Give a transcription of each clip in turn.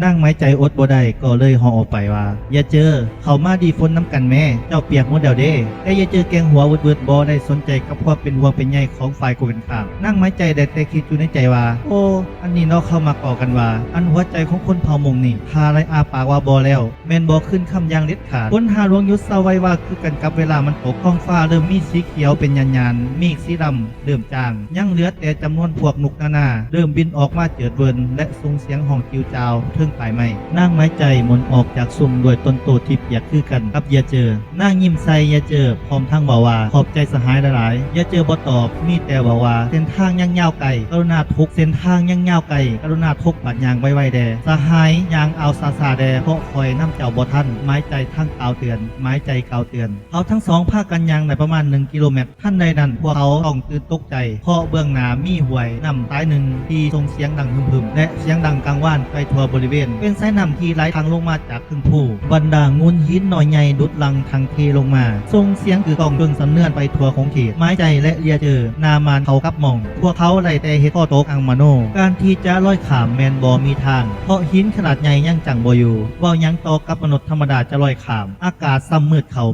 นั่งไม้ใจอดบ่ได้ก็เลยห่อออกไปว่าอย่าเจอเขามาดีฝนน้ำกันแม่เจ้าเปียกหมดเดียวเด้แต่อย่าเจอแกงหัววืดบ่ได้สนใจกับความเป็นห่วงเป็นใยของฝ่ายกูกันข้ามนั่งไม้ใจได้แต่คิดอยู่ในใจว่าโอ้อันนี้เนาะเข้ามาก่อกันว่าอันหัวใจของคนเผ่ามงนี่พาไรอาปากว่าบ่แล้วแม่นบ่ขึ้นคำอย่างเด็ดขาดคนหาหลวงยุทธเศร้าไว้ว่าคือกันกับเวลามันตกท้องฟ้าเริ่มมีสีเขียวเป็นยานๆมีสีดำเริ่มจางยังเหลือแต่จำนวนพวกนกนาเริ่มบินออกมาเจิดเวินและส่งเสียงห้องจิวจาวเทิงปลายไม้นั่งไม้ใจหมุนออกจากซุ่มด้วยต้นโตที่เปียกคือกันกับอย่าเจอนั่งยิ้มใส่อย่าเจอพร้อมทั้งบอกว่าขอบใจสหายหลายๆอย่าเจอบ่ตอบมีแต่บอกว่าเส้นทางยังยาวไกลกรุณาทุกเส้นทางยังยาวไกลกรุณาทุกบาดยางไว้แดสหายยางเอาซาแดเพราะคอยน้ำเจ้าบ่ทันไม้ใจทั้งกาวเตือนไม้ใจกาวเตือนเขาทั้งสองพากันยางในประมาณ1 กิโลเมตรท่านใดนั้นพวกเขาต้องตื่นตกใจเพราะเบื้องหน้ามีห้วยน้ำใต้หนึ่งที่ส่งเสียงดังหึมๆและเสียงดังกังวานไปทั่วบริเวณเป็นสายน้ำที่ไหลทางลงมาจากขึ้นภูบรรดางุนหินหน่อยใหญ่ดุดลังทางเทลงมาส่งเสียงคือกองเบื้องสำเนือนไปทั่วของเขตไม้ใจและเลียเจอนามันเขากับมองพวกเขาไล่แต่เฮ็ดข้อโตกอังมาโนการที่จะลอยขามแมนบอมีทางเพราะหินขนาดใหญ่ยังจังบอยู่ว่ายังต่อกับมนุษย์ธรรมดาจะลอยขามอากาศซ้ำมืดเขา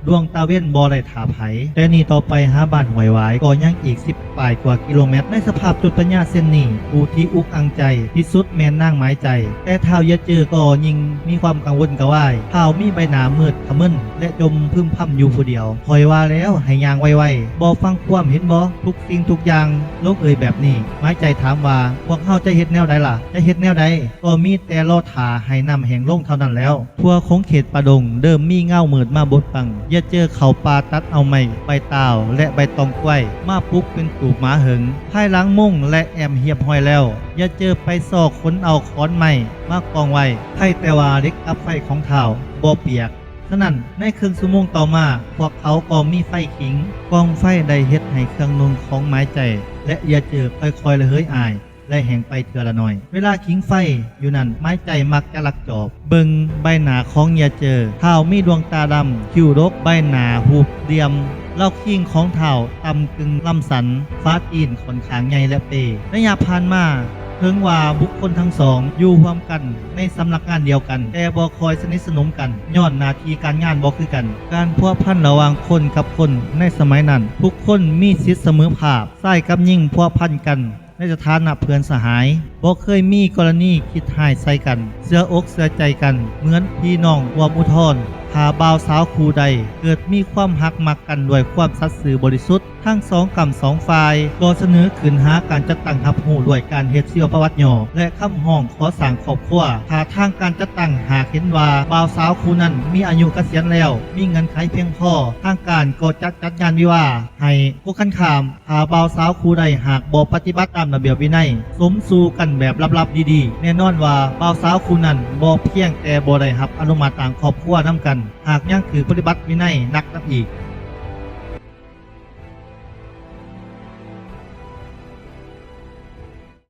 ดวงตาเว้นบอไรถาไผแต่นี่ต่อไปหาบ้านหวยหวายก็ยังอีก10 ปลายกว่ากิโลเมตรในสภาพจุดปัญญาเส้นนี้ผู้ที่อุกอังใจที่สุดแมนนั่งไม้ใจแต่เท้าเยอะเจอก็ยิ่งมีความกังวลกระวายเท้ามีใบหนามืดขมึนและจมพึมพำอยู่ผู้เดียวคอยว่าแล้วให้ยางไวๆบอฟังความเห็นบอทุกสิ่งทุกอย่างโลกแบบนี้ไม้ใจถามว่าพวกเขาจะเฮ็ดแนวใดล่ะจะเฮ็ดแนวใดก็มีแต่รอถาให้นำแห่งลงเท่านั้นแล้วทั่วของเขตปะดงเดิมมีเงามืดมาบดบังอย่าเจอเขาปลาตัดเอาไม้ใบตาวและใบตองกล้วยมาปุ๊บเป็นตูบหมาเหิงภายหลังมุ่งและแอมเหียบห้อยแล้วอย่าเจอไปซอกขนเอาค้อนไม้มากองไว้ให้แต่ว่าเล็กกับไฟของเท้าบ่เปียกฉะนั้นในครึ่งชั่วโมงต่อมาพวกเขาก็มีไฟขิงกองไฟได้เฮ็ดให้เครื่องนุ่งของไม้ใจและอย่าเจอค่อยๆระเหยอายและแห่งไปเถื่อละหน่อยเวลาขิงไฟอยู่นั่นไม้ใจมักจะลักจอบเบิงใบหนาของอย่าเจอเท้ามีดวงตาดำคิ้วรกใบหนาหูบเดียมเล่าขิงของเท้าต่ำกึ่งลำสันฟ้าตีนขนขางใหญ่และเประยะผ่านมาเพิ่งว่าบุคคลทั้งสองอยู่ร่วมกันในสำนักงานเดียวกันแต่บ่คอยสนิทสนมกันย้อนหน้าที่การงานบ่คือกันการพัวพันระหว่างคนกับคนในสมัยนั้นทุกคนมีสิทธิเสมอภาคชายกับหญิงพัวพันกันในสถานะเพื่อนสหายบ่เคยมีกรณีคิดหายใส่กันเสื้ออกเสื้อใจกันเหมือนพี่น้องรวมอุทธรหาบ่าวสาวคู่ใดเกิดมีความหักมักกันด้วยความสัตย์ซื่อบริสุทธิ์ทั้งสองกำสองฝ่ายก็เสนอขึ้นหาการจัดตั้งหับหูด้วยการเฮ็ดเสี่ยวประวัติย่อและคำห้องขอสร้างครอบครัวหาทางการจัดตั้งหากเห็นว่าบ่าวสาวคู่นั้นมีอายุเกษียณแล้วมีเงินไขเพียงพอทางการก็จัดงานวิวาห์ให้ผู้คันขามหาบ่าวสาวคู่ใดหากบ่ปฏิบัติตามระเบียบวินัยสมสู่กันแบบลับๆดีๆแน่นอนว่าบ่าวสาวคู่นั้นบ่เพียงแต่บ่ได้รับอนุมัติต่างครอบครัวนำกันหากยังถือปฏิบัติวินัยนักนับอีก